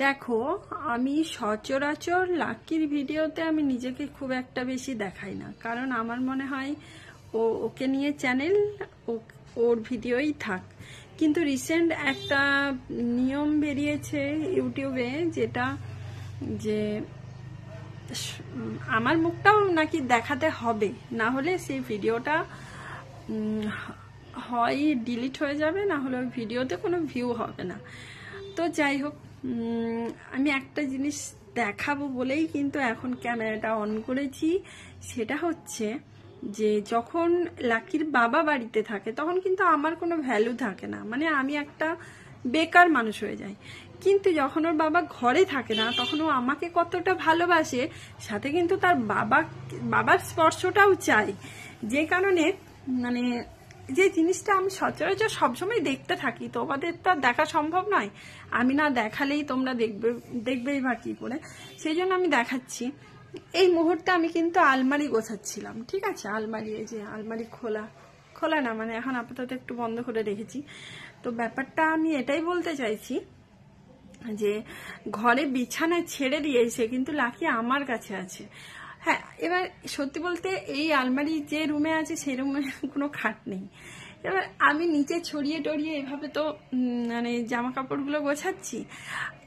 দেখো, আমি সচরাচর লাকির ভিডিওতে আমি নিজেকে খুব একটা বেশি দেখাই না, কারণ আমার মনে হয় ওকে নিয়ে চ্যানেল, ওর ভিডিওই থাক। কিন্তু রিসেন্ট একটা নিয়ম বেরিয়েছে ইউটিউবে, যেটা যে আমার মুখটাও নাকি দেখাতে হবে, না হলে সেই ভিডিওটা হয় ডিলিট হয়ে যাবে, না হলে ওই ভিডিওতে কোনো ভিউ হবে না। তো যাই হোক, আমি একটা জিনিস দেখাবো বলেই কিন্তু এখন ক্যামেরাটা অন করেছি। সেটা হচ্ছে যে যখন লাকির বাবা বাড়িতে থাকে তখন কিন্তু আমার কোনো ভ্যালু থাকে না, মানে আমি একটা বেকার মানুষ হয়ে যাই। কিন্তু যখন ওর বাবা ঘরে থাকে না তখন ও আমাকে কতটা ভালোবাসে, সাথে কিন্তু তার বাবার স্পর্শটাও চাই। যে কারণে মানে যে জিনিসটা আমি সচরাচর সবসময় দেখতে থাকি, তোমাদের তো আর দেখা সম্ভব নয়, আমি না দেখালেই তোমরা দেখবেই বা কি করে, সেই জন্য আমি দেখাচ্ছি। এই মুহূর্তে আমি কিন্তু আলমারি গোছাচ্ছিলাম, ঠিক আছে? আলমারি, এই যে আলমারি খোলা না, মানে এখন আপাতত একটু বন্ধ করে রেখেছি। তো ব্যাপারটা আমি এটাই বলতে চাইছি যে ঘরে বিছানা ছেড়ে দিয়ে সে কিন্তু লাকি আমার কাছে আছে। হ্যাঁ, এবার সত্যি বলতে এই আলমারি যে রুমে আছে সেই রুমে কোনো খাট নেই। এবার আমি নিচে ছড়িয়ে টড়িয়ে এভাবে তো মানে জামা কাপড়গুলো গোছাচ্ছি।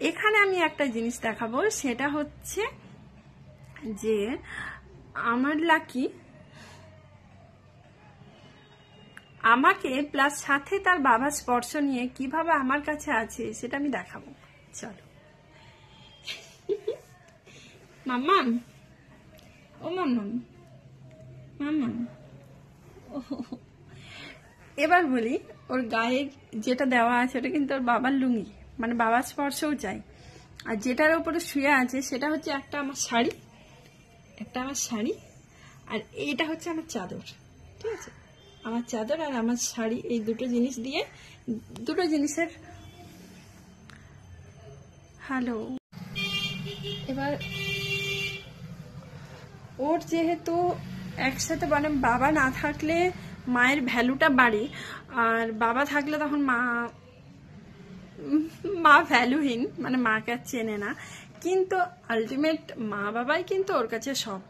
এখানে আমি একটা জিনিস দেখাবো, সেটা হচ্ছে যে আমার লাকি আমাকে প্লাস সাথে তার বাবার স্পর্শ নিয়ে কিভাবে আমার কাছে আছে সেটা আমি দেখাবো। চলো মাম্মা, ও মাম্মা, এবার বলি, ওর গায়ে যেটা দেওয়া আছে ওটা কিন্তু ওর বাবার লুঙ্গি, মানে বাবার স্পর্শও চাই। আর যেটার উপরে শুয়ে আছে সেটা হচ্ছে একটা আমার শাড়ি, আর এইটা হচ্ছে আমার চাদর, ঠিক আছে? আমার চাদর আর আমার শাড়ি, এই দুটো জিনিস দিয়ে, দুটো জিনিসের হ্যালো। এবার ওর যেহেতু একসাথে, মানে বাবা না থাকলে মায়ের ভ্যালুটা বাড়ে, আর বাবা থাকলে তখন মা ভ্যালুহীন, মানে মাকে আর চেনে না। কিন্তু আলটিমেট মা বাবাই কিন্তু ওর কাছে সব।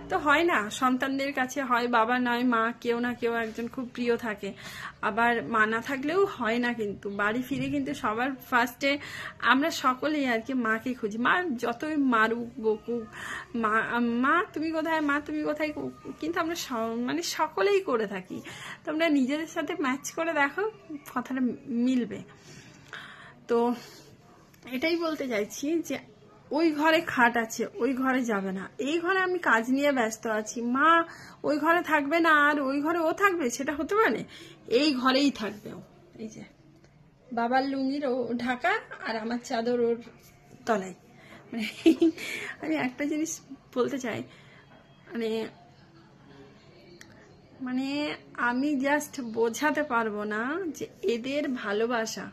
তো হয় না, সন্তানদের কাছে হয় বাবা নয় মা, কেউ না কেউ একজন খুব প্রিয় থাকে। আবার মা না থাকলেও হয় না, কিন্তু বাড়ি ফিরে কিন্তু সবার ফার্স্টে আমরা সকলেই আর কি মাকে খুঁজি। মা যতই মারুক বকুক, মা তুমি কোথায়, মা তুমি কোথায়, কিন্তু আমরা মানে সকলেই করে থাকি। তোমরা নিজেদের সাথে ম্যাচ করে দেখো, কথাটা মিলবে। তো এটাই বলতে চাইছি যে ওই ঘরে খাট আছে, ওই ঘরে যাবে না, এই ঘরে আমি কাজ নিয়ে ব্যস্ত আছি, মা ওই ঘরে থাকবে না আর ওই ঘরে ও থাকবে, সেটা হতে পারে? এই ঘরেই থাকবে ও। এই যে বাবার লুঙ্গির ও ঢাকা, আর আমার চাদর ওর তলায়। মানে আমি একটা জিনিস বলতে চাই, মানে আমি জাস্ট বোঝাতে পারবো না যে এদের ভালোবাসা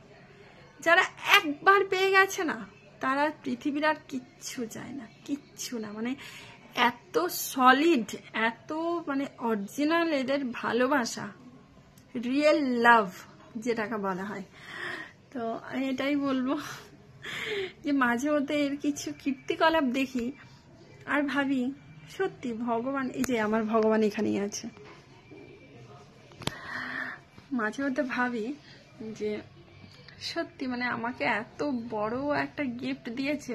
যারা একবার পেয়ে গেছে না, তারা পৃথিবীর আর কিচ্ছু চায় না, কিচ্ছু না। মানে এত সলিড, এত মানে অরিজিনাল এদের ভালোবাসা, রিয়েল লাভ যেটাকে বলা হয়। তো আমি এটাই বলবো যে মাঝে মধ্যে এর কিছু কীর্তিকলাপ দেখি আর ভাবি সত্যি ভগবান, এই যে আমার ভগবান এখানেই আছে। মাঝে মধ্যে ভাবি যে সত্যি মানে আমাকে এত বড় একটা গিফট দিয়েছে।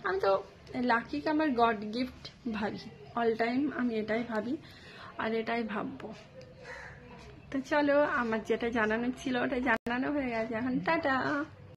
আমি তো লাকিকে আমার গড গিফট ভাবি, অল টাইম আমি এটাই ভাবি আর এটাই ভাববো। তো চলো, আমার যেটা জানানো ছিল ওটা জানানো হয়ে গেছে, এখন টাটা।